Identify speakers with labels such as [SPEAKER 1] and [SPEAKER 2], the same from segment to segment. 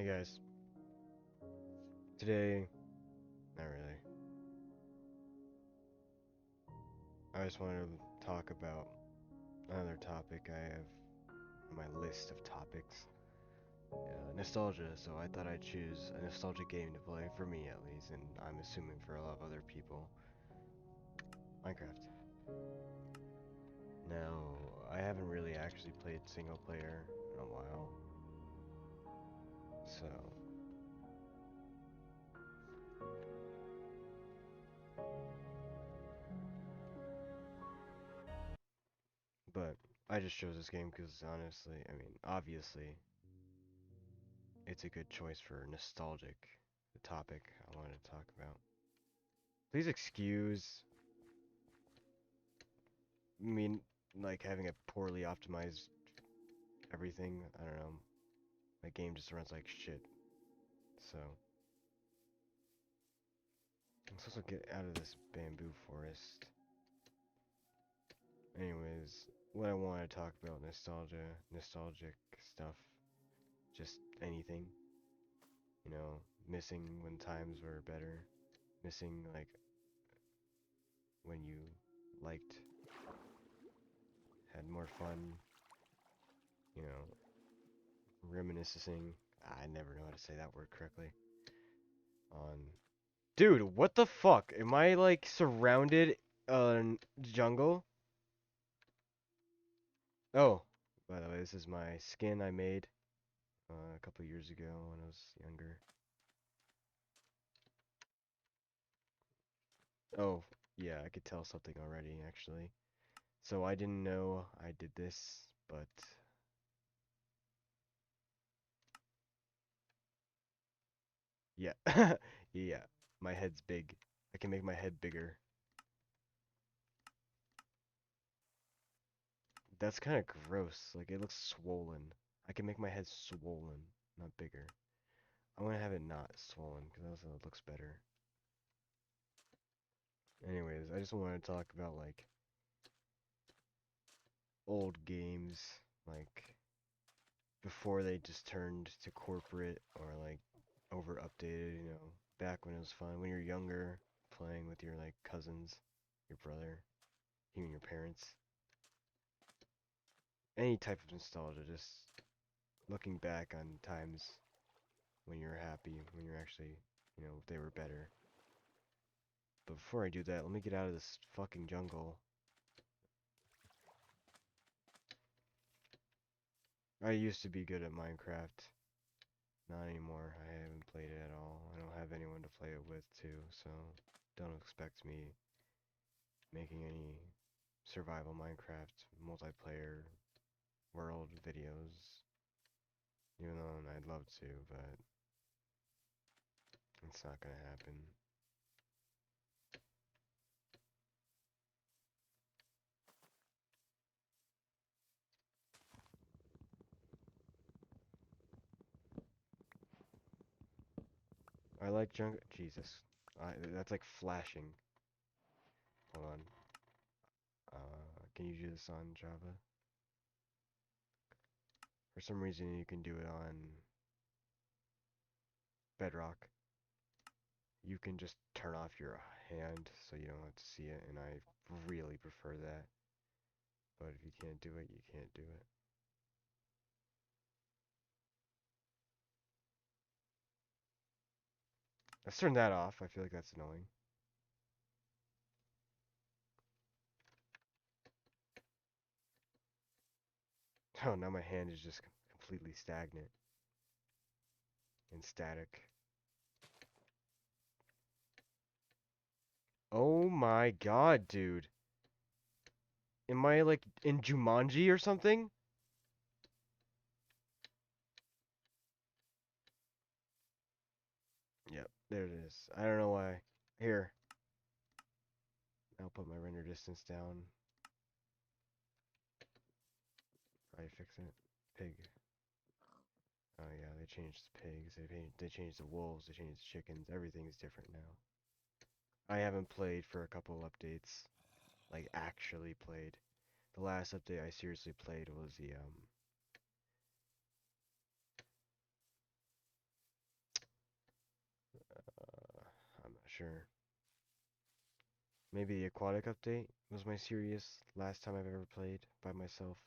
[SPEAKER 1] Hey guys, today, not really. I just wanted to talk about another topic I have on my list of topics. Nostalgia, so I thought I'd choose a nostalgic game to play, for me at least, and I'm assuming for a lot of other people. Minecraft. Now, I haven't really actually played single player in a while, so. But I just chose this game because honestly, obviously, it's a good choice for nostalgic, the topic I wanted to talk about. Please excuse me, like having a poorly optimized everything. I don't know. My game just runs like shit. So let's also get out of this bamboo forest. Anyways, what I want to talk about nostalgia, nostalgic stuff, just anything. You know, missing when times were better, missing like when you liked, had more fun. You know, reminiscing. I never know how to say that word correctly. On Dude, what the fuck? Am I like surrounded jungle? Oh, by the way, this is my skin I made a couple years ago when I was younger. Oh, yeah, I could tell something already actually. So I didn't know I did this, but yeah. Yeah, my head's big. I can make my head bigger. That's kind of gross. Like it looks swollen. I can make my head swollen, not bigger. I'm gonna have it not swollen because that's it looks better. Anyways, I just wanted to talk about like old games, like before they just turned to corporate or like over updated, back when it was fun, when you're younger, playing with your like cousins, your brother, even your parents. Any type of nostalgia, just looking back on times when you're happy, when you're actually, they were better. But before I do that, let me get out of this fucking jungle. I used to be good at Minecraft. Not anymore. I haven't played it at all. I don't have anyone to play it with too, so don't expect me making any survival Minecraft multiplayer world videos. Even though I'd love to, but it's not gonna happen. I like junk. Jesus. That's like flashing. Hold on. Can you do this on Java? For some reason, you can do it on Bedrock. You can just turn off your hand so you don't have to see it, and I really prefer that. But if you can't do it, you can't do it. Let's turn that off. I feel like that's annoying. Oh, now my hand is just completely stagnant and static. Oh my god, dude. Am I like in Jumanji or something? Yep, there it is. I don't know why. Here, I'll put my render distance down. Probably fix it. Pig. Oh yeah, they changed the pigs. They changed the wolves. They changed the chickens. Everything's different now. I haven't played for a couple updates. Like actually played. The last update I seriously played was the sure. Maybe the aquatic update was my serious last time I've ever played by myself.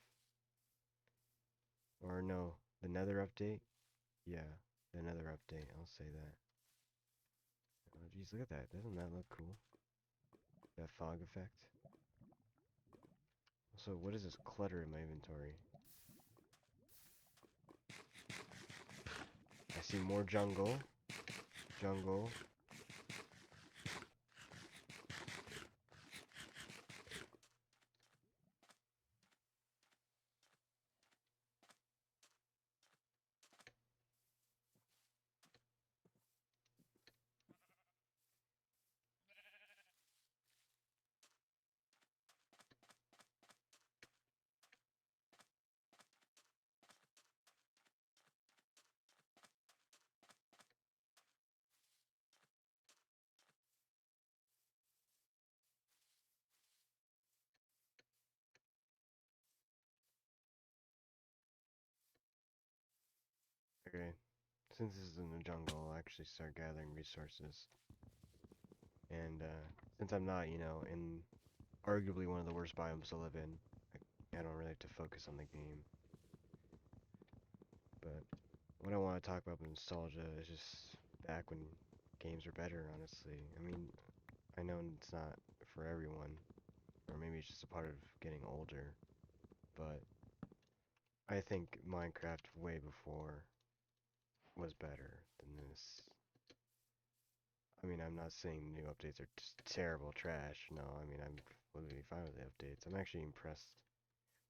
[SPEAKER 1] Or no, the Nether update? Yeah, the Nether update, I'll say that. Oh geez, look at that. Doesn't that look cool? That fog effect. So what is this clutter in my inventory? I see more jungle. Jungle. Okay. Since this is in the jungle, I'll actually start gathering resources. And since I'm not, in arguably one of the worst biomes to live in, I don't really have to focus on the game. But what I want to talk about with nostalgia is just back when games were better, honestly. I mean, I know it's not for everyone, or maybe it's just a part of getting older, but I think Minecraft way before was better than this. I mean, I'm not saying new updates are just terrible trash. No, I mean, I'm completely fine with the updates. I'm actually impressed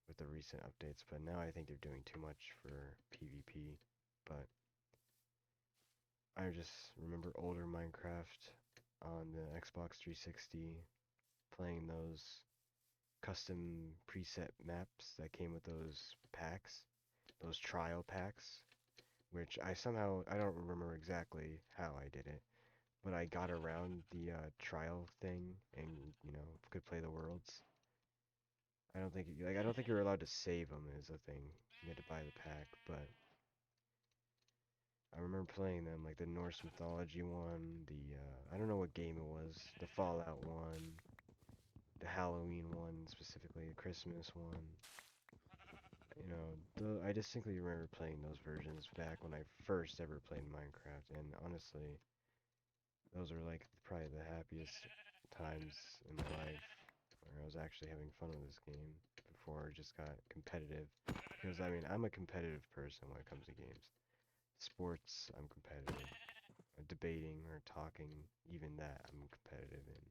[SPEAKER 1] with the recent updates, but now I think they're doing too much for PvP. But I just remember older Minecraft on the Xbox 360, playing those custom preset maps that came with those packs, those trial packs, which I don't remember exactly how I did it, but I got around the trial thing and, could play the worlds. I don't think you're allowed to save them is the thing. You had to buy the pack, but I remember playing them, like the Norse mythology one, I don't know what game it was, the Fallout one, the Halloween one specifically, the Christmas one. I distinctly remember playing those versions back when I first ever played Minecraft, and honestly, those are like probably the happiest times in my life where I was actually having fun with this game before it just got competitive. Because I mean, I'm a competitive person when it comes to games. Sports, I'm competitive. Debating or talking, even that, I'm competitive in.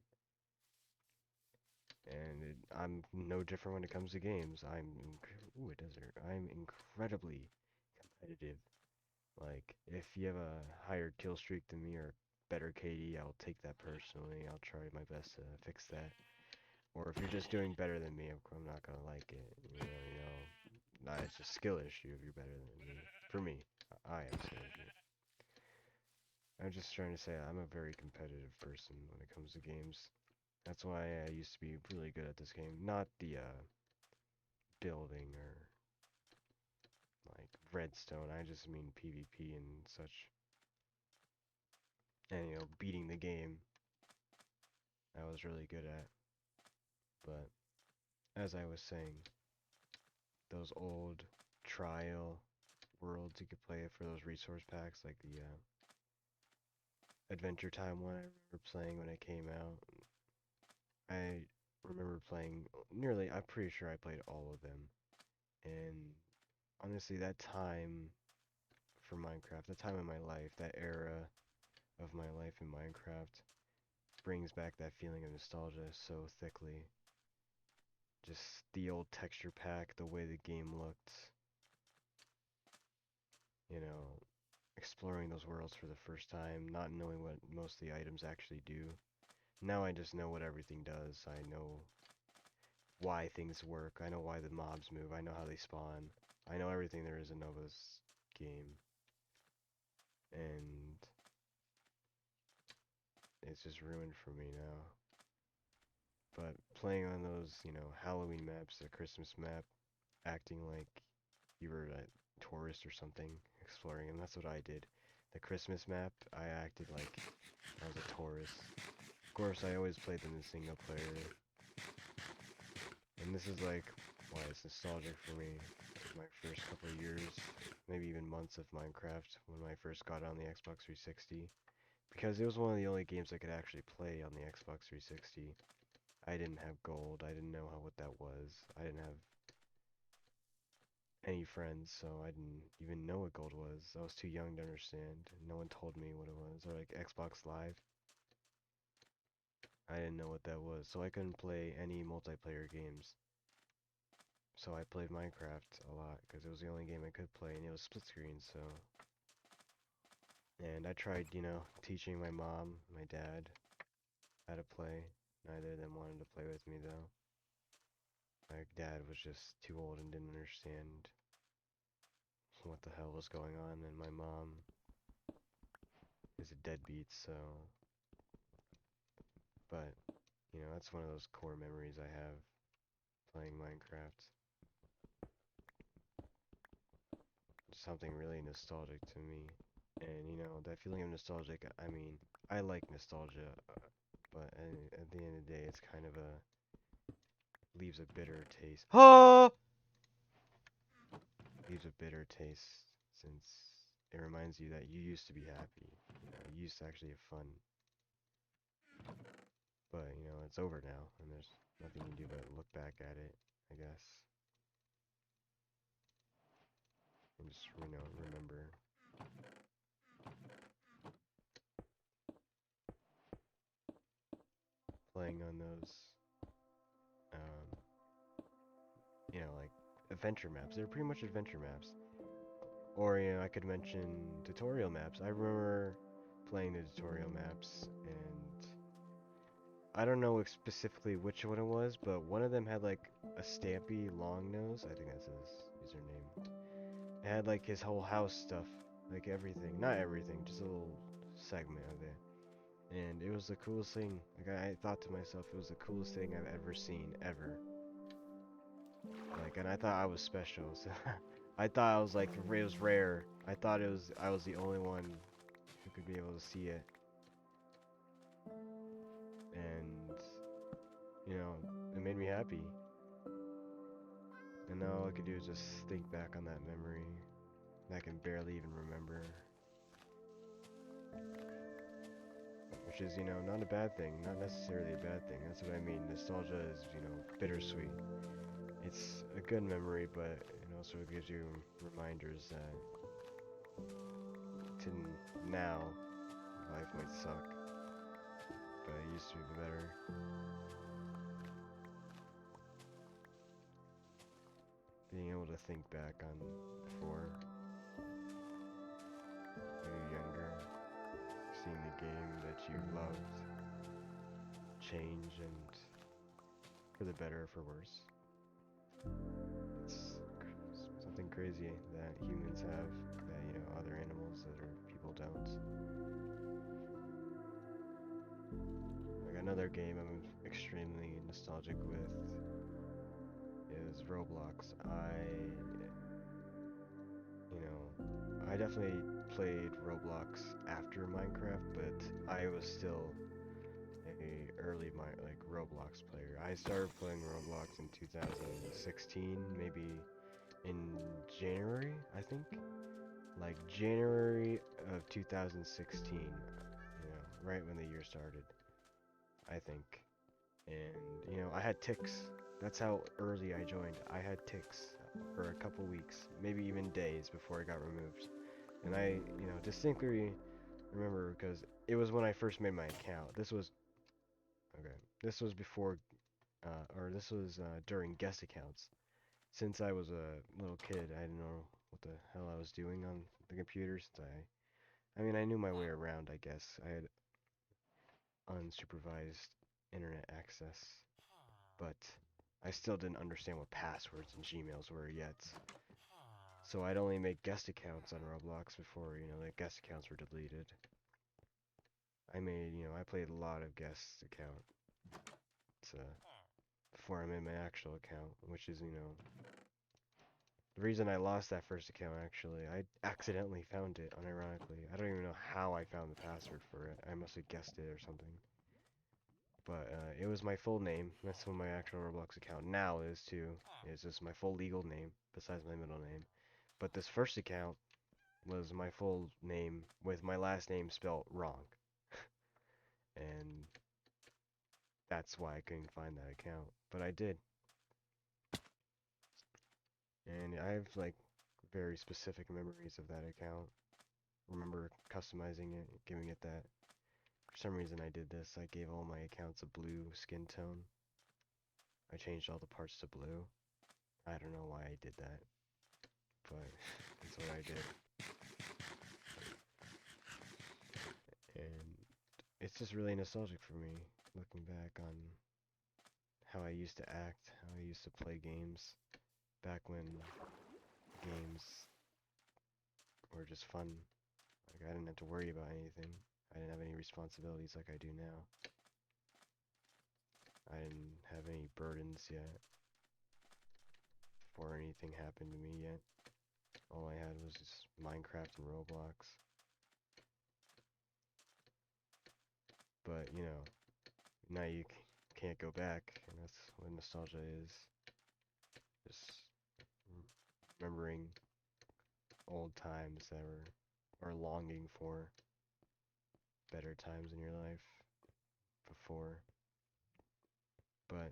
[SPEAKER 1] And I'm no different when it comes to games. Ooh, a desert. I'm incredibly competitive. Like, if you have a higher kill streak than me or better KD, I'll take that personally. I'll try my best to fix that. Or if you're just doing better than me, I'm not gonna like it. Nah, it's a skill issue if you're better than me. For me, I have skill issue. I'm just trying to say I'm a very competitive person when it comes to games. That's why I used to be really good at this game. Not the building or like redstone. I just mean PvP and such. And beating the game. I was really good at. But as I was saying, those old trial worlds you could play for those resource packs, like the Adventure Time one I remember playing when it came out. I remember playing I'm pretty sure I played all of them. And honestly, that time for Minecraft, that time in my life, that era of my life in Minecraft, brings back that feeling of nostalgia so thickly. Just the old texture pack, the way the game looked, you know, exploring those worlds for the first time, not knowing what most of the items actually do. Now I just know what everything does. I know why things work. I know why the mobs move. I know how they spawn. I know everything there is in Nova's game. And it's just ruined for me now. But playing on those, Halloween maps, the Christmas map, acting like you were a tourist or something, exploring them, that's what I did. the Christmas map, I acted like I was a tourist. Of course, I always played them in single player, and this is like why it's nostalgic for me. Like my first couple of years, maybe even months of Minecraft when I first got on the Xbox 360, because it was one of the only games I could actually play on the Xbox 360. I didn't have gold. I didn't know what that was. I didn't have any friends, so I didn't even know what gold was. I was too young to understand. No one told me what it was. Or like Xbox Live. I didn't know what that was, so I couldn't play any multiplayer games. So I played Minecraft a lot because it was the only game I could play, and it was split screen. So, and I tried, teaching my mom, my dad, how to play. Neither of them wanted to play with me though. My dad was just too old and didn't understand what the hell was going on, and my mom is a deadbeat, so. But, that's one of those core memories I have playing Minecraft. Something really nostalgic to me. And, that feeling of nostalgic, I mean, I like nostalgia, but at the end of the day, it's kind of leaves a bitter taste. Oh! Leaves a bitter taste since it reminds you that you used to be happy. You used to actually have fun. But, it's over now, and there's nothing you can do but look back at it, I guess. And just, remember. Playing on those, um, like adventure maps. They're pretty much adventure maps. Or, I could mention tutorial maps. I remember playing the tutorial maps, and I don't know specifically which one it was, but one of them had like a Stampy Longnose. I think that's his username. It had like his whole house stuff, like everything. Not everything, just a little segment of it. And it was the coolest thing. Like I thought to myself, it was the coolest thing I've ever seen, ever. Like, and I thought I was special. So I thought I was like, it was rare. I thought I was the only one who could be able to see it. And, it made me happy. And now all I could do is just think back on that memory that I can barely even remember. Which is, not a bad thing. Not necessarily a bad thing. That's what I mean. Nostalgia is, bittersweet. It's a good memory, but it also gives you reminders that to now, life might suck, but it used to be better. Being able to think back on before when you were younger, seeing the game that you loved change, and for the better or for worse. It's something crazy that humans have that, other animals that are people don't. Like another game I'm extremely nostalgic with is Roblox. I definitely played Roblox after Minecraft, but I was still a early like Roblox player. I started playing Roblox in 2016, maybe in January, I think. Like January of 2016, right when the year started, I think. And, I had ticks. That's how early I joined. I had ticks for a couple weeks, maybe even days before I got removed. And I, distinctly remember because it was when I first made my account. Okay, this was before, or this was during guest accounts. Since I was a little kid, I didn't know what the hell I was doing on the computer. I mean, I knew my way around, I guess. I had unsupervised internet access, but I still didn't understand what passwords and Gmails were yet. So I'd only make guest accounts on Roblox before, the guest accounts were deleted. I played a lot of guest accounts before I made my actual account, which is, The reason I lost that first account, actually, I accidentally found it, unironically. I don't even know how I found the password for it. I must have guessed it or something. But it was my full name. That's what my actual Roblox account now is too. It's just my full legal name, besides my middle name. But this first account was my full name with my last name spelled wrong. And that's why I couldn't find that account. But I did. And I have like very specific memories of that account. Remember customizing it, giving it that. For some reason I did this. I gave all my accounts a blue skin tone. I changed all the parts to blue. I don't know why I did that, but that's what I did. And it's just really nostalgic for me, looking back on how I used to act, how I used to play games, back when games were just fun. Like, I didn't have to worry about anything. I didn't have any responsibilities like I do now. I didn't have any burdens yet, before anything happened to me yet. All I had was just Minecraft and Roblox. But, you know, now you can't go back, and that's what nostalgia is. Just remembering old times that were, or longing for better times in your life before. But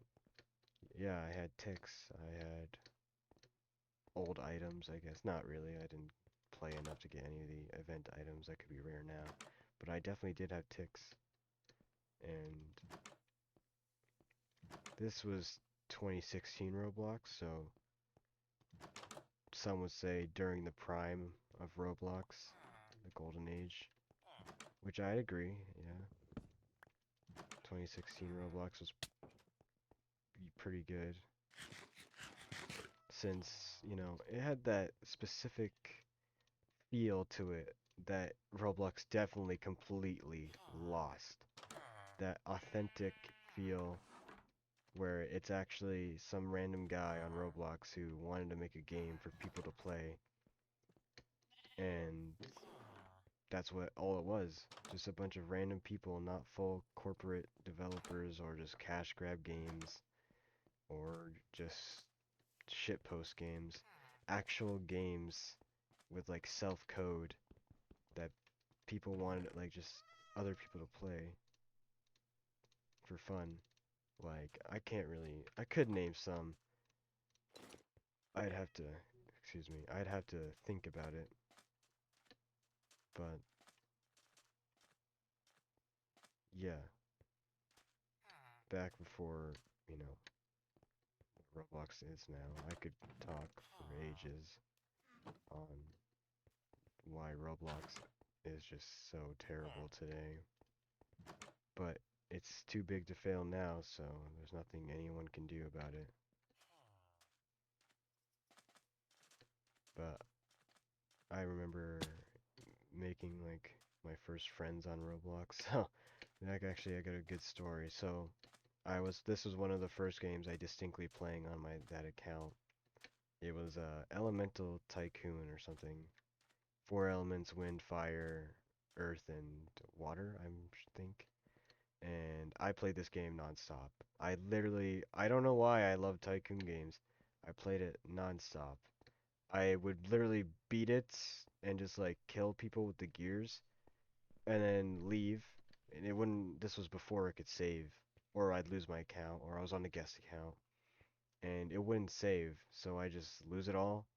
[SPEAKER 1] yeah, I had ticks. I had old items, I guess. Not really. I didn't play enough to get any of the event items that could be rare now. But I definitely did have ticks. And this was 2016 Roblox, so some would say during the prime of Roblox, the golden age, which I agree, yeah. 2016 Roblox was pretty good since, you know, it had that specific feel to it that Roblox definitely completely lost. That authentic feel where it's actually some random guy on Roblox who wanted to make a game for people to play, and that's what all it was. Just a bunch of random people, not full corporate developers or just cash grab games or just shitpost games. Actual games with like self code that people wanted, like just other people to play for fun. Like, I could name some. I'd have to, excuse me, I'd have to think about it. But, yeah, back before, you know, Roblox is now, I could talk for ages on why Roblox is just so terrible today. But it's too big to fail now, so there's nothing anyone can do about it. But I remember making like my first friends on Roblox. So, like actually I got a good story. So, this was one of the first games I distinctly playing on that account. It was Elemental Tycoon or something. Four elements: wind, fire, earth, and water, I think. And I played this game nonstop. I don't know why I love Tycoon games. I played it nonstop. I would literally beat it and just like kill people with the gears and then leave. And it wouldn't, this was before it could save, or I'd lose my account, or I was on the guest account, and it wouldn't save, so I just lose it all,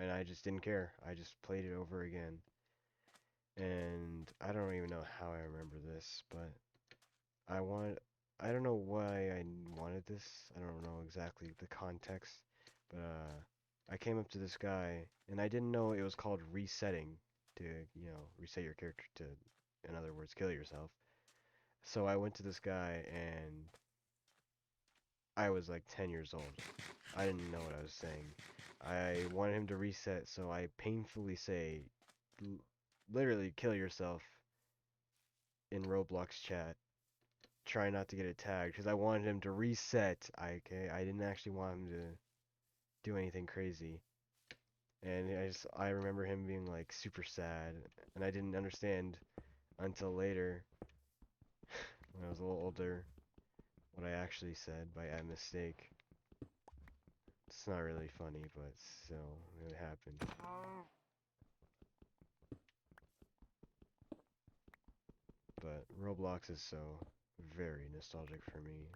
[SPEAKER 1] and I just didn't care. I just played it over again. And I don't even know how I remember this, but I wanted, I don't know why I wanted this. I don't know exactly the context, but I came up to this guy, and I didn't know it was called resetting to, you know, reset your character to, in other words, kill yourself. So I went to this guy, and I was like 10 years old. I didn't know what I was saying. I wanted him to reset, so I painfully say, literally kill yourself in Roblox chat. Try not to get it tagged, because I wanted him to reset. Okay, I didn't actually want him to do anything crazy. And I remember him being like super sad, and I didn't understand until later when I was a little older what I actually said by mistake. It's not really funny, but still, it happened. But Roblox is so very nostalgic for me.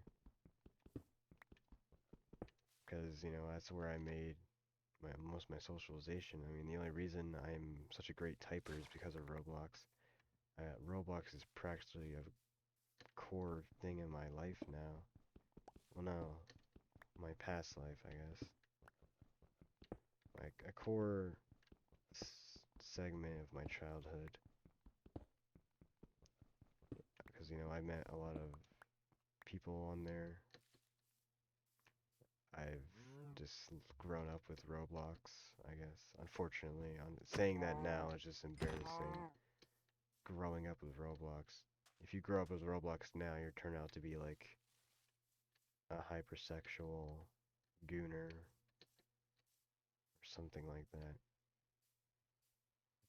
[SPEAKER 1] Because, you know, that's where I made most of my socialization. I mean, the only reason I'm such a great typer is because of Roblox. Roblox is practically a core thing in my life now. Well, no, my past life, I guess. Like, a core segment of my childhood. Because, you know, I met a lot of people on there. I've just grown up with Roblox, I guess. Unfortunately, I'm saying that now is just embarrassing. Growing up with Roblox. If you grow up with Roblox now, you turn out to be like a hypersexual gooner or something like that.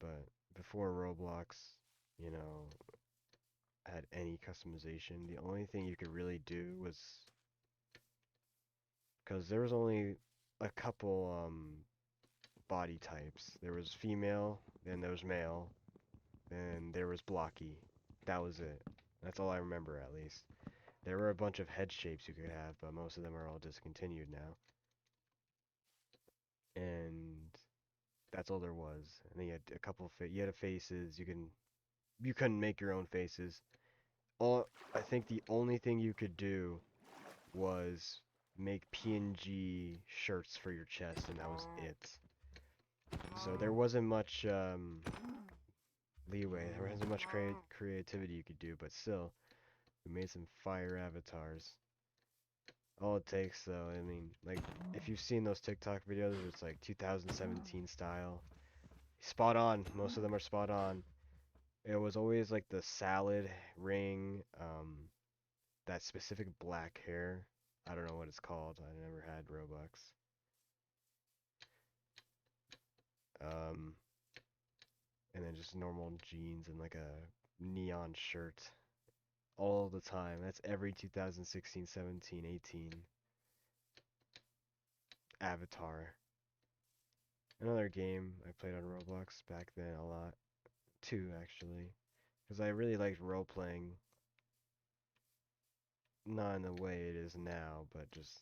[SPEAKER 1] But before Roblox, you know, had any customization, the only thing you could really do was because there was only a couple body types. There was female, then there was male, then there was blocky. That was it. That's all I remember at least. There were a bunch of head shapes you could have, but most of them are all discontinued now. And that's all there was. And then you had a couple you had faces. You couldn't make your own faces. I think the only thing you could do was make PNG shirts for your chest, and that was it. So there wasn't much leeway. There wasn't much creativity you could do, but still, we made some fire avatars. All it takes, though, I mean, like, if you've seen those TikTok videos, it's like 2017 style. Spot on. Most of them are spot on. It was always like the salad ring, that specific black hair. I don't know what it's called. I never had Robux. And then just normal jeans and like a neon shirt all the time. That's every 2016, 17, 18 avatar. Another game I played on Roblox back then a lot. Two, actually. Because I really liked role-playing. Not in the way it is now, but just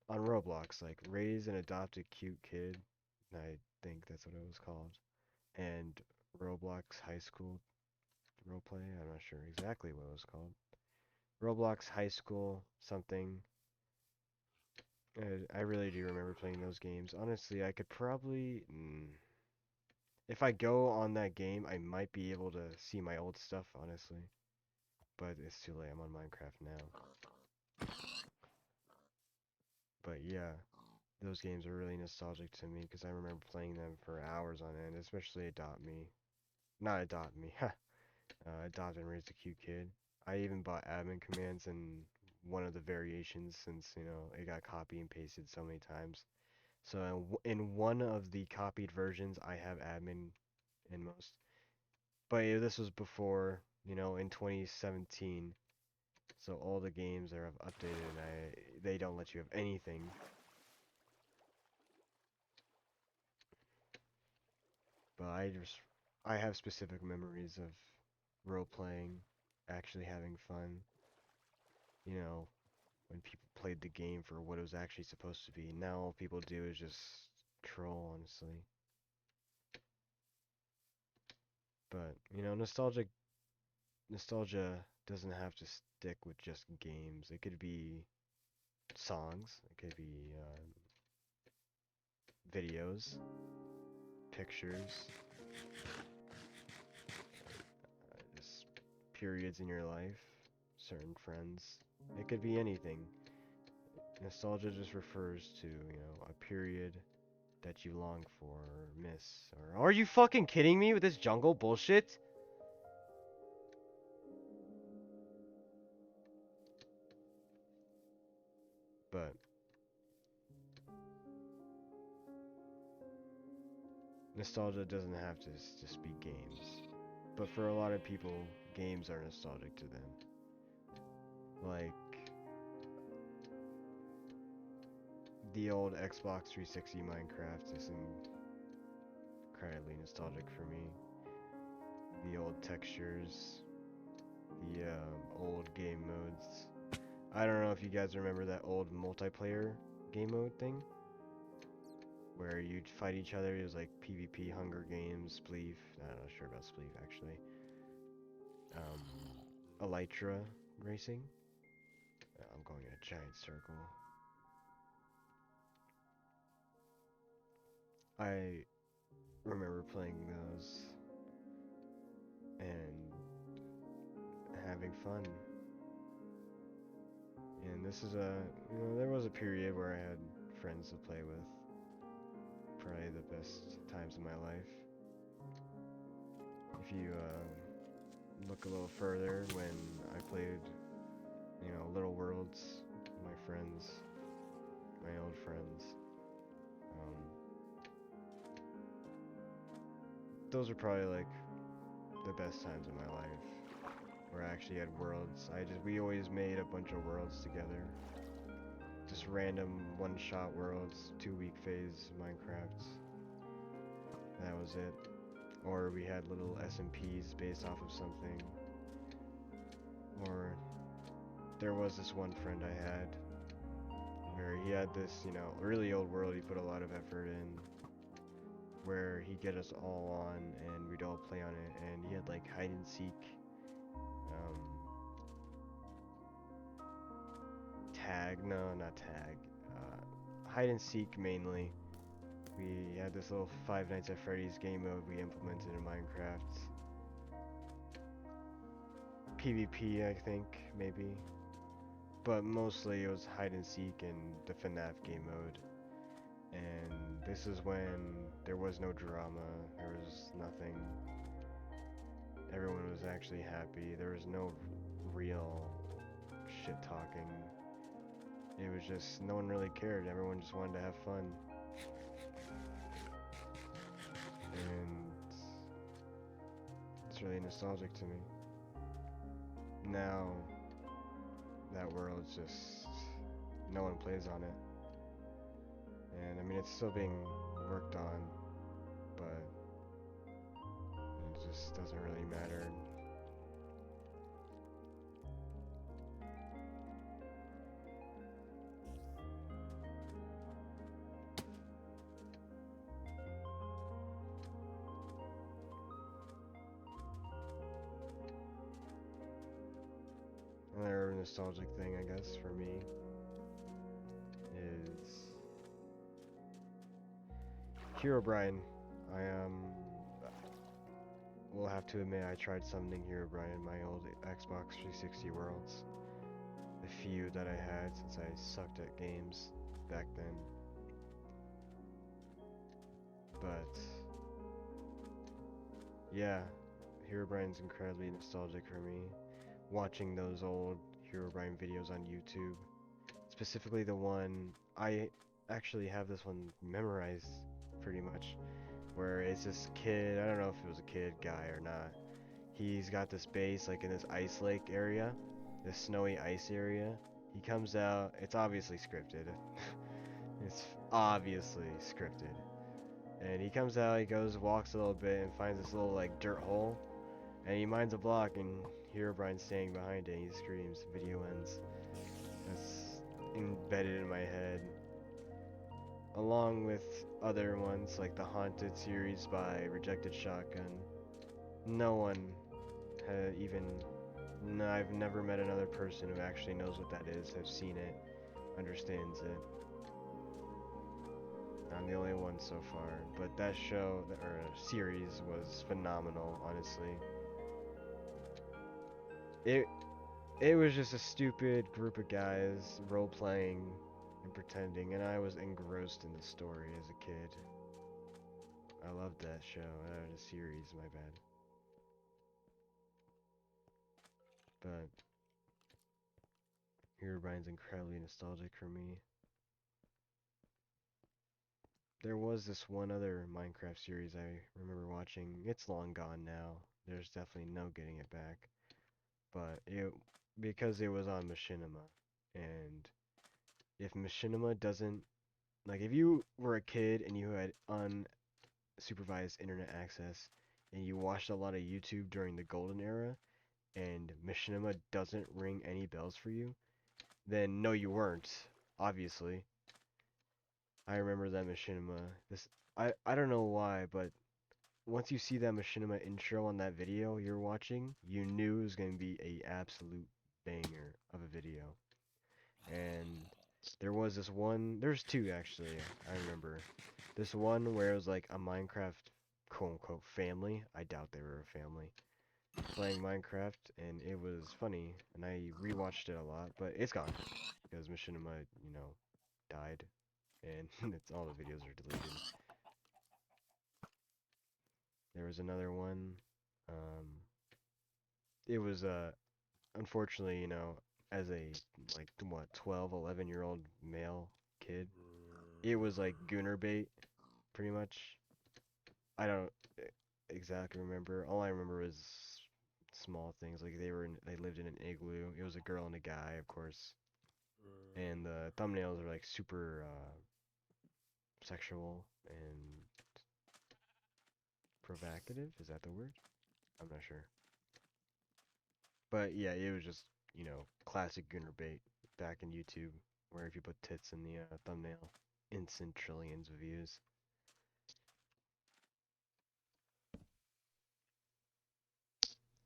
[SPEAKER 1] on Roblox. Like, raise and adopt a cute kid. I think that's what it was called. And Roblox High School roleplay. I'm not sure exactly what it was called. Roblox High School something. I really do remember playing those games. Honestly, I could probably... if I go on that game, I might be able to see my old stuff, honestly. But it's too late. I'm on Minecraft now. But yeah, those games are really nostalgic to me because I remember playing them for hours on end, especially Adopt Me. Not Adopt Me, Adopt and Raise a Cute Kid. I even bought admin commands in one of the variations since, you know, it got copy and pasted so many times. So in one of the copied versions, I have admin in most. But yeah, this was before, you know, in 2017. So all the games are updated and they don't let you have anything. But I have specific memories of role playing, actually having fun. You know, when people played the game for what it was actually supposed to be. Now all people do is just troll, honestly. But, you know, nostalgia doesn't have to stick with just games. It could be songs, it could be videos, pictures, just periods in your life, certain friends. It could be anything. Nostalgia just refers to, you know, a period that you long for or miss. Or are you fucking kidding me with this jungle bullshit? But nostalgia doesn't have to just be games. But for a lot of people, games are nostalgic to them. Like the old Xbox 360 Minecraft is incredibly nostalgic for me. The old textures, the old game modes. I don't know if you guys remember that old multiplayer game mode thing, where you'd fight each other. It was like PvP, Hunger Games, Spleef. I'm not sure about Spleef actually. Elytra Racing. I'm going in a giant circle. I remember playing those and having fun. And this is there was a period where I had friends to play with. Probably the best times of my life. If you look a little further, when I played, Little Worlds, my friends, my old friends, those were probably like the best times of my life. Where I actually had worlds. We always made a bunch of worlds together. Just random one-shot worlds, 2-week phase Minecrafts. That was it. Or we had little SMPs based off of something. Or there was this one friend I had where he had this, really old world he put a lot of effort in. Where he'd get us all on and we'd all play on it, and he had like hide and seek, not tag, hide and seek mainly. We had this little Five Nights at Freddy's game mode we implemented in Minecraft. PvP, I think, maybe. But mostly it was hide and seek and the FNAF game mode. And this is when there was no drama, there was nothing. Everyone was actually happy. There was no real shit talking. It was just, no one really cared. Everyone just wanted to have fun. And it's really nostalgic to me. Now, that world's just, no one plays on it. And I mean, it's still being worked on, but it just doesn't really matter. Another nostalgic thing, I guess, for me is Herobrine. I will have to admit I tried summoning Herobrine in my old Xbox 360 worlds. The few that I had, since I sucked at games back then. But yeah, Herobrine's incredibly nostalgic for me. Watching those old Herobrine videos on YouTube, specifically the one, I actually have this one memorized pretty much, where it's this kid, I don't know if it was a kid, guy or not. He's got this base like in this ice lake area, this snowy ice area. He comes out, it's obviously scripted. It's obviously scripted. And he comes out, he goes, walks a little bit, and finds this little like dirt hole. And he mines a block, and Herobrine's standing behind it, and he screams, video ends. That's embedded in my head. Along with other ones, like the Haunted series by Rejected Shotgun. No one had even... No, I've never met another person who actually knows what that is, has seen it, understands it. I'm the only one so far, but that show, or series, was phenomenal, honestly. It was just a stupid group of guys role-playing and pretending, and I was engrossed in the story as a kid. I loved that show, the series, my bad. But Herobrine's incredibly nostalgic for me. there was this one other Minecraft series I remember watching. It's long gone now. There's definitely no getting it back. But it because it was on Machinima, and if Machinima doesn't like if you were a kid and you had unsupervised internet access and you watched a lot of YouTube during the golden era and Machinima doesn't ring any bells for you, then no you weren't, obviously. I remember that Machinima. I don't know why, but once you see that Machinima intro on that video you're watching, you knew it was going to be a absolute banger of a video. And there was this one, there's two actually, I remember. This one where it was like a Minecraft quote unquote family. I doubt they were a family playing Minecraft, and it was funny, and I rewatched it a lot, but it's gone because Machinima, died, and it's all the videos are deleted. There was another one. Um, it was unfortunately, as a like what 12, 11-year-old male kid, it was like Gooner bait, pretty much. I don't exactly remember. All I remember was small things like they lived in an igloo. It was a girl and a guy, of course, and the thumbnails are like super sexual and provocative. Is that the word? I'm not sure. But yeah, it was just classic Gooner bait back in YouTube, where if you put tits in the thumbnail, instant trillions of views.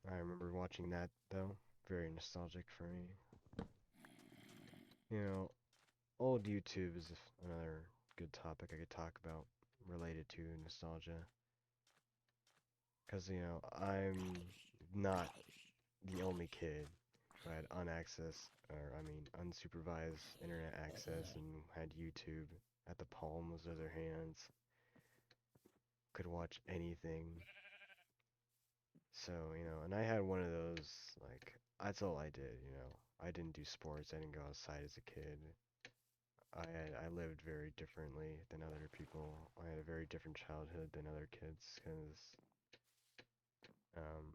[SPEAKER 1] I remember watching that though. Very nostalgic for me. You know, old YouTube is another good topic I could talk about related to nostalgia. Because, I'm not the only kid who had unsupervised internet access and had YouTube at the palms of their hands. Could watch anything. So, and I had one of those, like, that's all I did. I didn't do sports, I didn't go outside as a kid. I lived very differently than other people. I had a very different childhood than other kids, because um,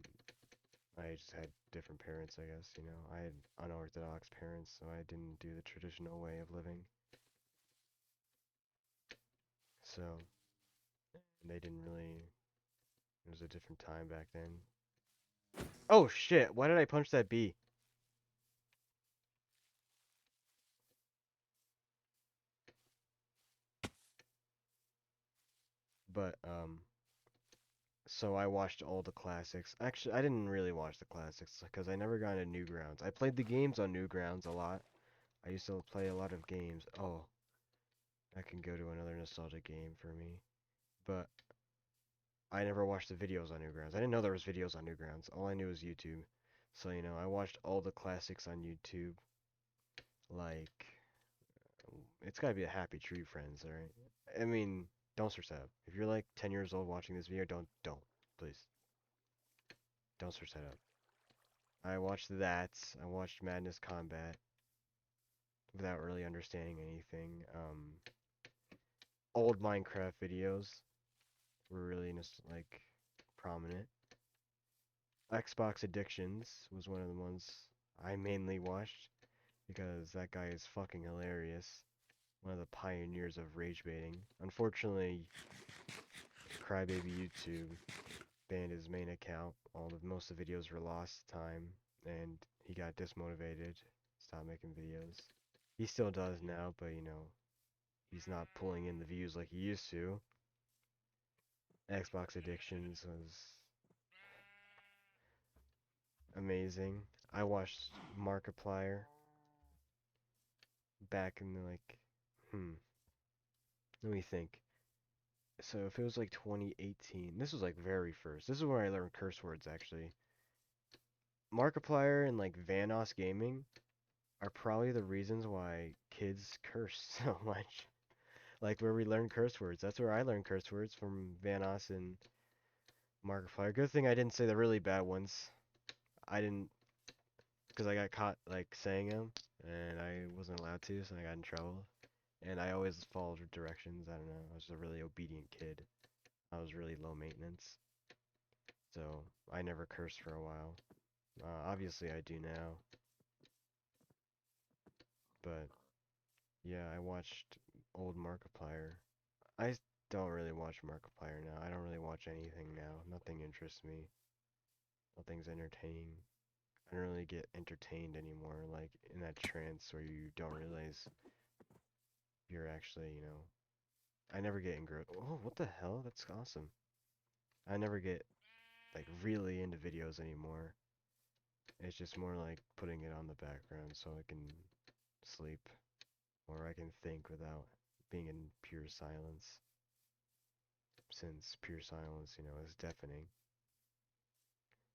[SPEAKER 1] I just had different parents, I guess, I had unorthodox parents, so I didn't do the traditional way of living. So, they didn't really, it was a different time back then. Oh shit, why did I punch that bee? But, so I watched all the classics. Actually, I didn't really watch the classics, because I never got into Newgrounds. I played the games on Newgrounds a lot. I used to play a lot of games. Oh, I can go to another nostalgic game for me. But I never watched the videos on Newgrounds. I didn't know there was videos on Newgrounds. All I knew was YouTube. So, I watched all the classics on YouTube. Like, it's gotta be a Happy Tree Friends, alright? I mean, don't search that up. If you're like 10 years old watching this video, don't. Please. Don't search that up. I watched that. I watched Madness Combat without really understanding anything. Old Minecraft videos were really like prominent. Xbox Addictions was one of the ones I mainly watched because that guy is fucking hilarious. One of the pioneers of rage baiting. Unfortunately, Crybaby YouTube banned his main account. Most of the videos were lost time, and he got dismotivated. Stopped making videos. He still does now, but he's not pulling in the views like he used to. Xbox Addictions was amazing. I watched Markiplier back in the let me think. So if it was like 2018, this was like very first. This is where I learned curse words actually. Markiplier and like Vanoss Gaming are probably the reasons why kids curse so much. Like where we learn curse words. That's where I learned curse words from Vanoss and Markiplier. Good thing I didn't say the really bad ones. I didn't, because I got caught like saying them, and I wasn't allowed to, so I got in trouble. and I always followed directions. I don't know. I was a really obedient kid. I was really low maintenance, so I never cursed for a while. Obviously, I do now, but yeah, I watched old Markiplier. I don't really watch Markiplier now. I don't really watch anything now. Nothing interests me. Nothing's entertaining. I don't really get entertained anymore, like in that trance where you don't realize you're actually, I never get engrossed. Oh, what the hell? That's awesome. I never get like really into videos anymore. It's just more like putting it on the background so I can sleep or I can think without being in pure silence. Since pure silence, is deafening.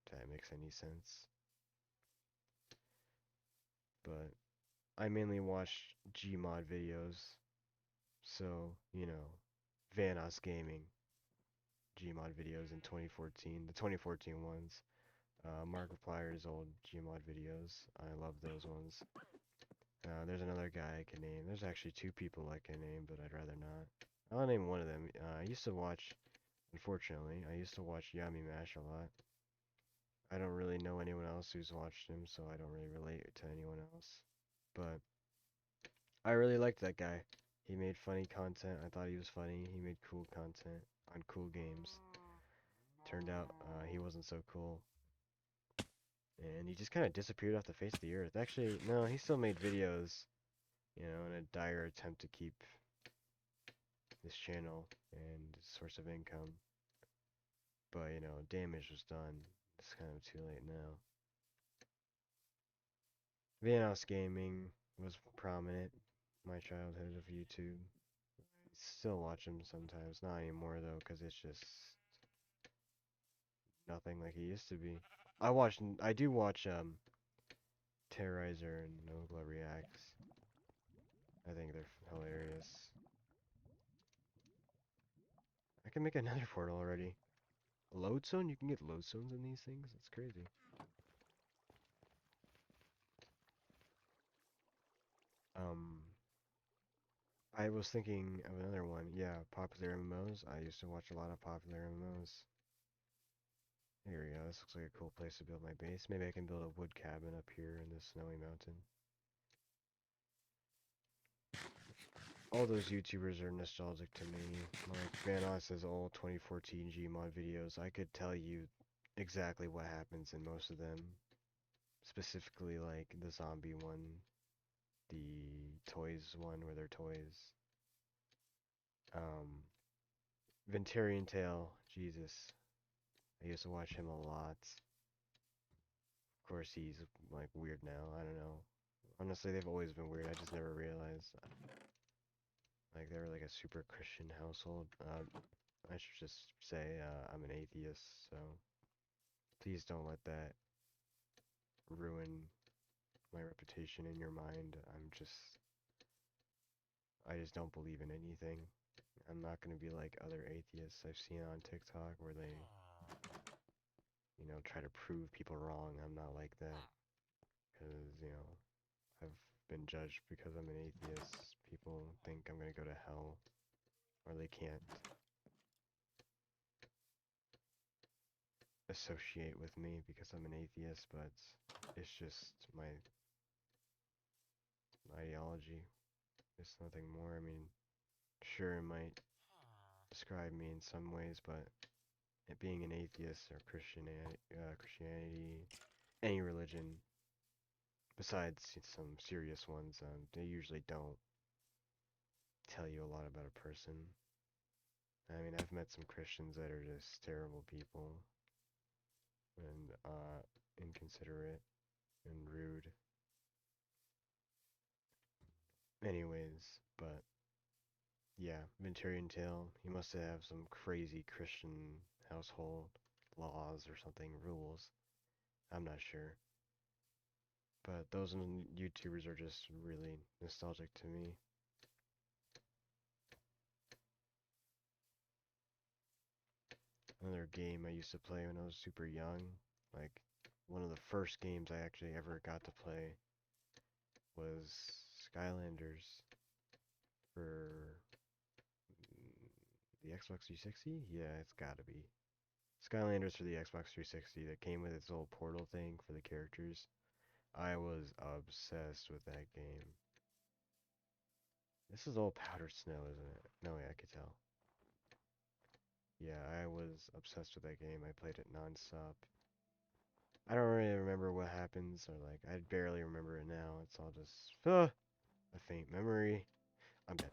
[SPEAKER 1] If that makes any sense. But I mainly watch Gmod videos. So, Vanos Gaming Gmod videos in 2014, the 2014 ones. Markiplier's old Gmod videos. I love those ones. There's another guy I can name. There's actually two people I can name, but I'd rather not. I'll name one of them. I used to watch, unfortunately, I used to watch Yami Mash a lot. I don't really know anyone else who's watched him, so I don't really relate to anyone else. But I really liked that guy. He made funny content. I thought he was funny. He made cool content on cool games. Turned out he wasn't so cool. And he just kind of disappeared off the face of the earth. Actually, no, he still made videos, in a dire attempt to keep this channel and source of income. But, damage was done. It's kind of too late now. Vanos Gaming was prominent in my childhood of YouTube. Still watch him sometimes. Not anymore, though, because it's just nothing like it used to be. I do watch, Terrorizer and Nogla Reacts. I think they're hilarious. I can make another portal already. A load zone? You can get load zones in these things? That's crazy. Um, I was thinking of another one. Yeah, popular MMOs. I used to watch a lot of popular MMOs. Here we go. This looks like a cool place to build my base. Maybe I can build a wood cabin up here in this snowy mountain. All those YouTubers are nostalgic to me. Like Vanos' old 2014 Gmod videos. I could tell you exactly what happens in most of them. Specifically like the zombie one, the toys one where they're toys. Um, Venturian Tale, Jesus. I used to watch him a lot. Of course, he's like weird now. I don't know. Honestly, they've always been weird. I just never realized. Like they were like a super Christian household. I should just say I'm an atheist, so please don't let that ruin my reputation in your mind. I just don't believe in anything. I'm not gonna be like other atheists I've seen on TikTok where they, try to prove people wrong. I'm not like that. Because, I've been judged because I'm an atheist. People think I'm gonna go to hell, or they can't associate with me because I'm an atheist, but it's just my ideology. It's nothing more. I mean, sure, it might describe me in some ways, but it being an atheist or Christianity, any religion, besides some serious ones, they usually don't tell you a lot about a person. I mean, I've met some Christians that are just terrible people and inconsiderate and rude. Anyways, but yeah, Venturian Tale, he must have some crazy Christian household laws or something, rules. I'm not sure. But those YouTubers are just really nostalgic to me. Another game I used to play when I was super young, like one of the first games I actually ever got to play was Skylanders. for the Xbox 360? Yeah, it's gotta be. Skylanders for the Xbox 360 that came with its little portal thing for the characters. I was obsessed with that game. This is all powdered snow, isn't it? No way, I could tell. Yeah, I was obsessed with that game. I played it non-stop. I don't really remember what happens, or like, I barely remember it now. It's all just, a faint memory. I'm dead.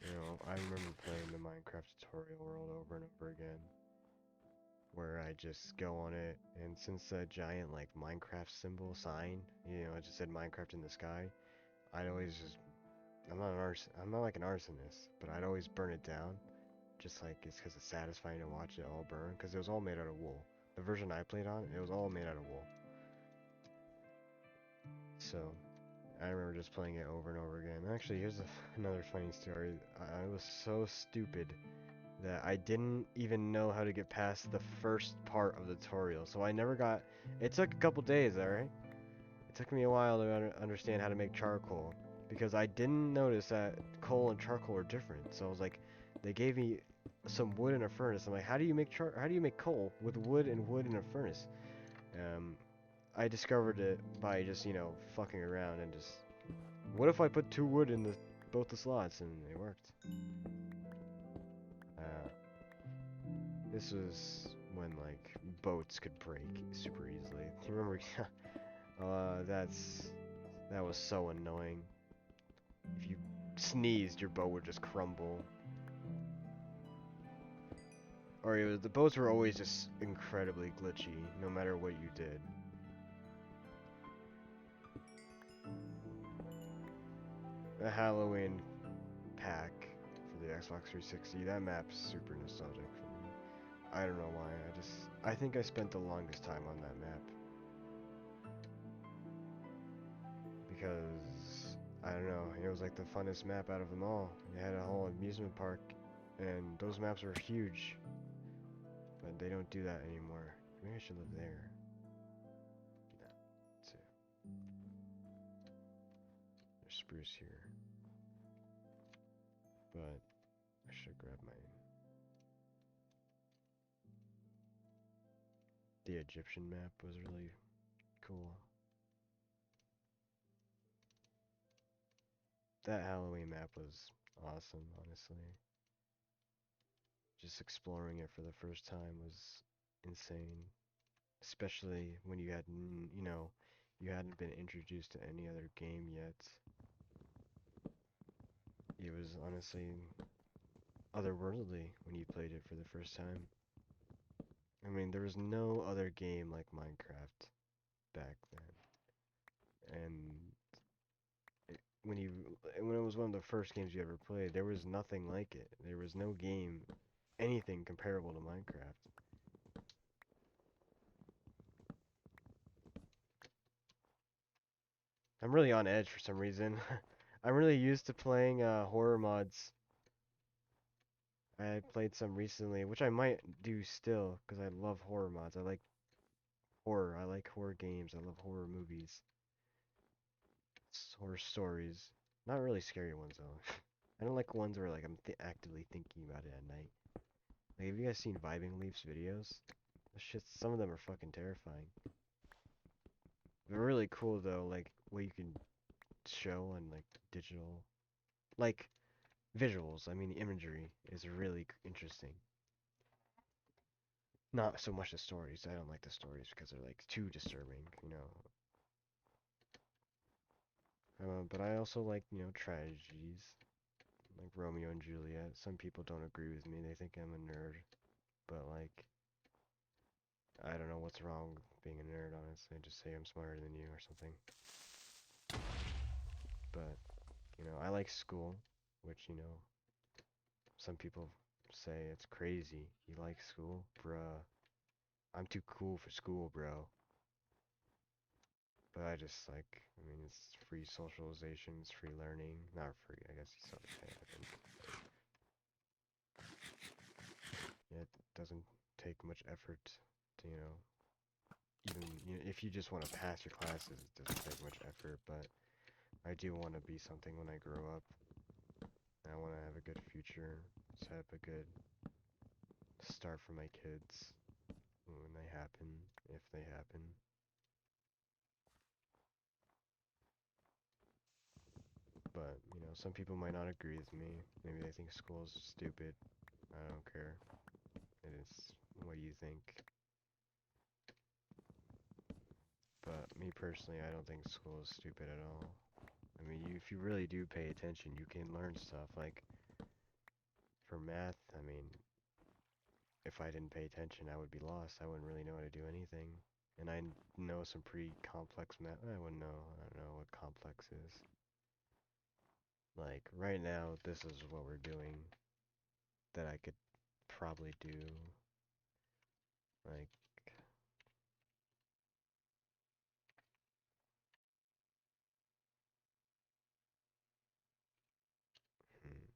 [SPEAKER 1] You know, I remember playing the Minecraft tutorial world over and over again, where I just go on it, and since that giant, like, Minecraft symbol sign, you know, it just said Minecraft in the sky, I'd always just, I'm not like an arsonist, but I'd always burn it down, just like, it's because it's satisfying to watch it all burn, because it was all made out of wool. The version I played on, it was all made out of wool. So, I remember just playing it over and over again. Actually, here's another funny story. I was so stupid that I didn't even know how to get past the first part of the tutorial. So I never got... It took a couple days, alright? It took me a while to understand how to make charcoal. Because I didn't notice that coal and charcoal are different. So I was like, they gave me some wood in a furnace. I'm like, how do you make coal with wood and wood in a furnace? I discovered it by just, you know, fucking around and just... What if I put 2 wood in both the slots? And it worked. This was when, like, boats could break super easily. Do you remember? That was so annoying. If you sneezed, your boat would just crumble. Or the boats were always just incredibly glitchy, no matter what you did. The Halloween pack for the Xbox 360, that map's super nostalgic for me. I don't know why, I think I spent the longest time on that map. Because, I don't know, it was like the funnest map out of them all. It had a whole amusement park, and those maps were huge. But they don't do that anymore. Maybe I should live there. No, that's it. There's spruce here. But, I should grab my... The Egyptian map was really cool. That Halloween map was awesome, honestly. Just exploring it for the first time was insane. Especially when you had, you know, you hadn't been introduced to any other game yet. It was honestly otherworldly when you played it for the first time. I mean, there was no other game like Minecraft back then. And when it was one of the first games you ever played, there was nothing like it. There was no game, anything comparable to Minecraft. I'm really on edge for some reason. I'm really used to playing horror mods. I played some recently, which I might do still, because I love horror mods. I like horror. I like horror games. I love horror movies. Horror stories. Not really scary ones, though. I don't like ones where like I'm actively thinking about it at night. Like, have you guys seen Vibing Leaf's videos? Some of them are fucking terrifying. They're really cool, though, like, what you can show on, like, digital... Like, visuals. I mean, the imagery is really interesting. Not so much the stories. I don't like the stories because they're like too disturbing, you know. But I also like, you know, tragedies, like Romeo and Juliet. Some people don't agree with me. They think I'm a nerd. But like, I don't know what's wrong with being a nerd, honestly. Just say I'm smarter than you or something. But, you know, I like school, which, you know, some people say it's crazy. You like school? Bruh. I'm too cool for school, bro. But I just like, I mean, it's free socialization, it's free learning. Not free, I guess you still have to pay, I think. Yeah, doesn't take much effort to, even if you just want to pass your classes, it doesn't take much effort. But I do want to be something when I grow up. I want to have a good future, set up a good start for my kids when they happen, if they happen. But, some people might not agree with me. Maybe they think school is stupid. I don't care. It is what you think. But me personally, I don't think school is stupid at all. I mean, if you really do pay attention, you can learn stuff. Like, for math, I mean, if I didn't pay attention, I would be lost. I wouldn't really know how to do anything. And I know some pretty complex math. I wouldn't know. I don't know what complex is. Like, right now, this is what we're doing that I could probably do. Like, hmm,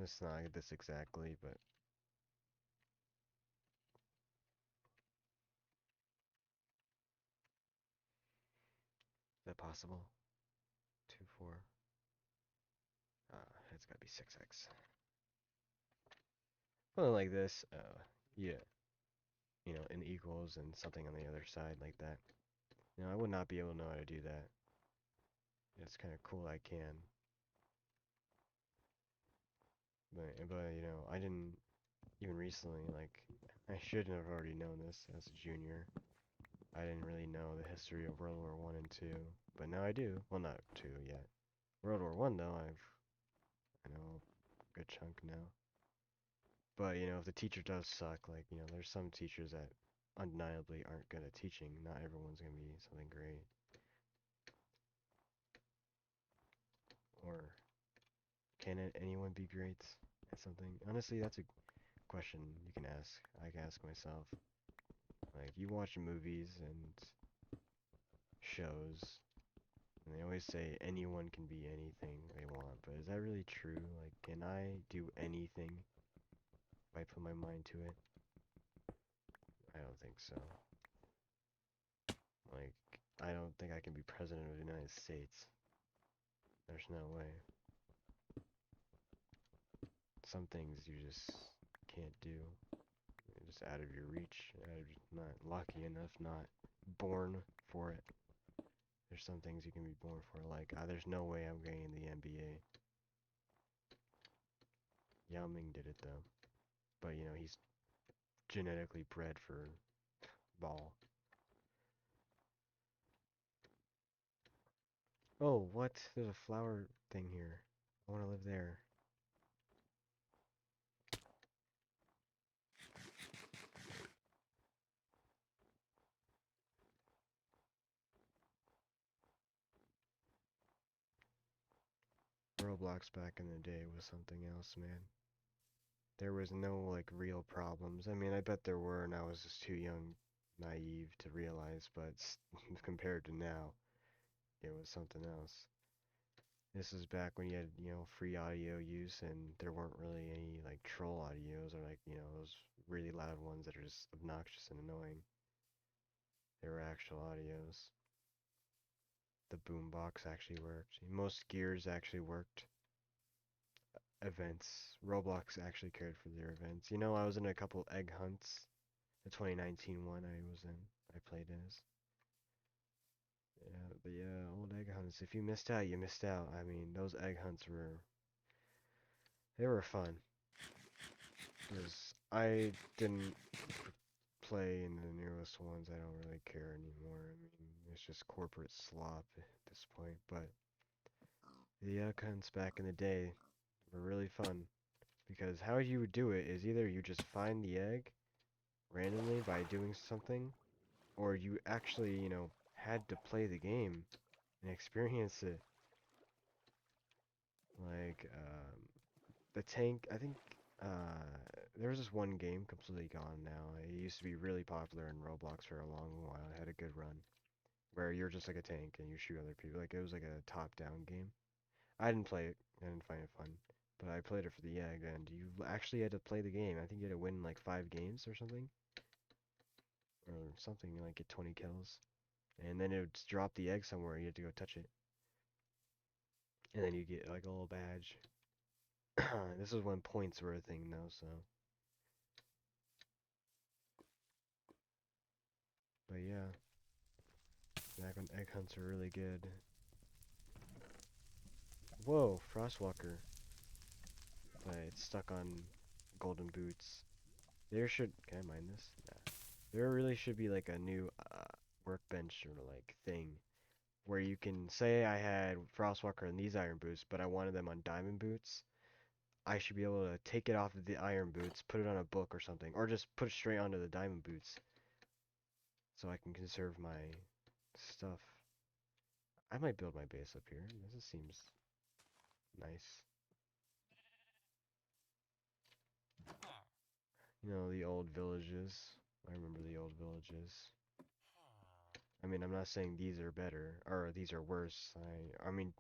[SPEAKER 1] it's not like this exactly, but is that possible? 2, 4. It's gotta be 6x. Something like this. Yeah. An equals and something on the other side like that. I would not be able to know how to do that. It's kind of cool I can. But, I didn't even recently, like, I shouldn't have already known this as a junior. I didn't really know the history of World War One and Two, but now I do. Well, not two yet. World War One though, I know a good chunk now. But if the teacher does suck, like there's some teachers that undeniably aren't good at teaching. Not everyone's gonna be something great. Or can anyone be great at something? Honestly, that's a question you can ask. I can ask myself. Like, you watch movies and shows, and they always say anyone can be anything they want, but is that really true? Like, can I do anything if I put my mind to it? I don't think so. Like, I don't think I can be president of the United States. There's no way. Some things you just can't do. You're just out of your reach. Not lucky enough, not born for it. There's some things you can be born for, like, there's no way I'm getting in the NBA. Yao Ming did it though. But he's genetically bred for ball. Oh, what? There's a flower thing here. I want to live there. Roblox back in the day was something else, man. There was no, like, real problems. I mean, I bet there were, and I was just too young, naive to realize, but compared to now, it was something else. This is back when you had, free audio use, and there weren't really any, like, troll audios, or, like, those really loud ones that are just obnoxious and annoying. They were actual audios. The boombox actually worked. Most gears actually worked. Events. Roblox actually cared for their events. I was in a couple egg hunts. The 2019 one I was in. I played as. Yeah, but yeah, old egg hunts. If you missed out, you missed out. I mean, those egg hunts they were fun. Because I didn't play in the newest ones. I don't really care anymore. I mean, it's just corporate slop at this point. But the egg hunts back in the day were really fun. Because how you would do it is either you just find the egg randomly by doing something, or you actually, had to play the game and experience it. Like, the tank, I think, there was this one game completely gone now. It used to be really popular in Roblox for a long while. It had a good run. Where you're just like a tank and you shoot other people. Like, it was like a top-down game. I didn't play it. I didn't find it fun. but I played it for the egg, and you actually had to play the game. I think you had to win like 5 games or something, like get 20 kills, and then it would drop the egg somewhere. You had to go touch it, and then you get like a little badge. This is when points were a thing though, so. But yeah, egg hunts are really good. Whoa, Frostwalker. But it's stuck on golden boots. There should, can I mine this? Nah. There really should be like a new workbench or like thing where you can say I had Frostwalker and these iron boots, but I wanted them on diamond boots. I should be able to take it off of the iron boots, put it on a book or something, or just put it straight onto the diamond boots so I can conserve my stuff. I might build my base up here. This seems nice. You know, the old villages. I remember the old villages. I mean, I'm not saying these are better, or these are worse. I mean,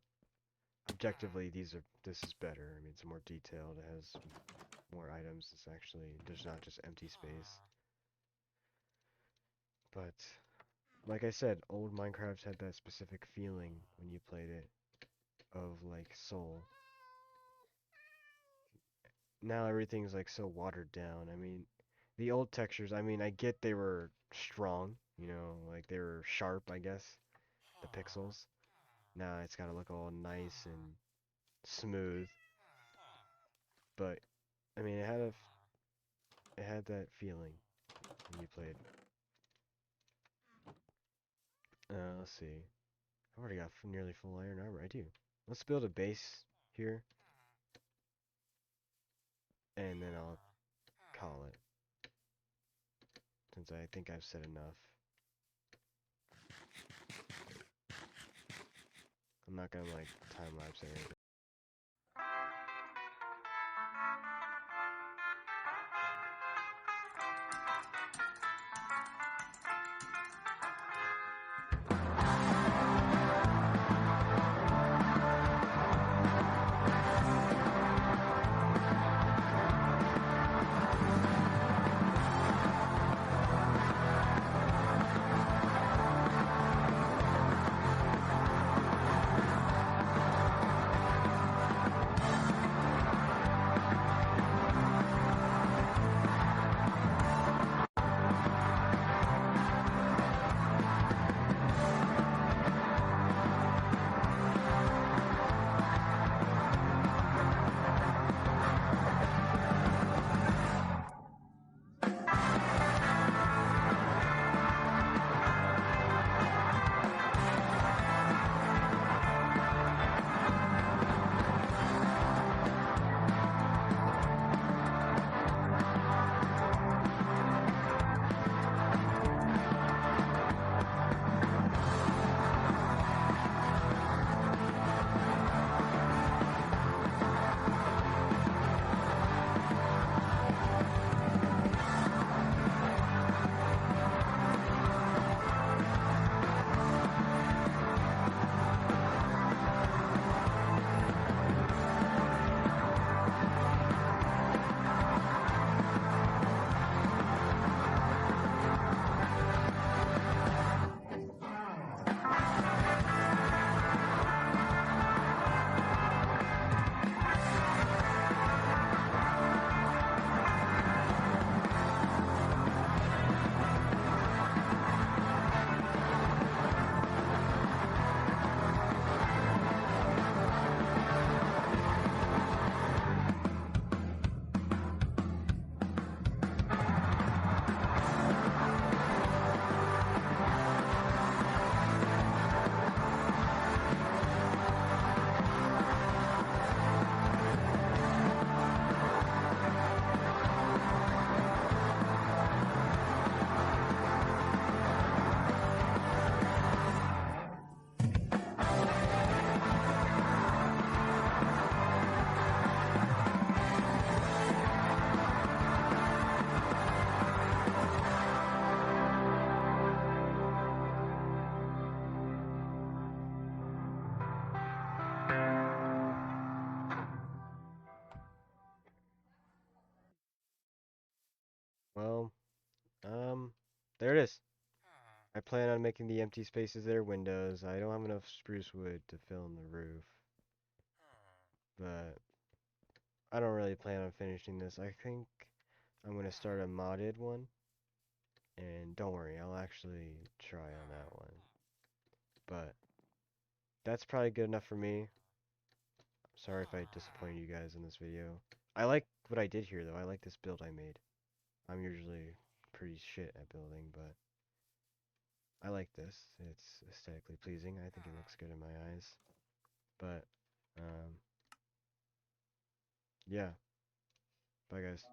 [SPEAKER 1] objectively, this is better. I mean, it's more detailed. It has more items. It's actually, there's not just empty space. But, like I said, old Minecraft had that specific feeling when you played it, of like soul. Now everything's like so watered down. I mean, the old textures, I mean, I get they were strong, you know, like they were sharp, I guess, the pixels. Now it's gotta look all nice and smooth. But, I mean, it had that feeling when you played. Let's see. I've already got nearly full iron armor. I do. Let's build a base here, and then I'll call it, since I think I've said enough. I'm not gonna like time lapse anything. There it is. I plan on making the empty spaces there windows. I don't have enough spruce wood to fill in the roof. But I don't really plan on finishing this. I think I'm going to start a modded one. And don't worry, I'll actually try on that one. But that's probably good enough for me. Sorry if I disappointed you guys in this video. I like what I did here though. I like this build I made. I'm usually pretty shit at building, but I like this. It's aesthetically pleasing. I think it looks good in my eyes. But, yeah. Bye guys.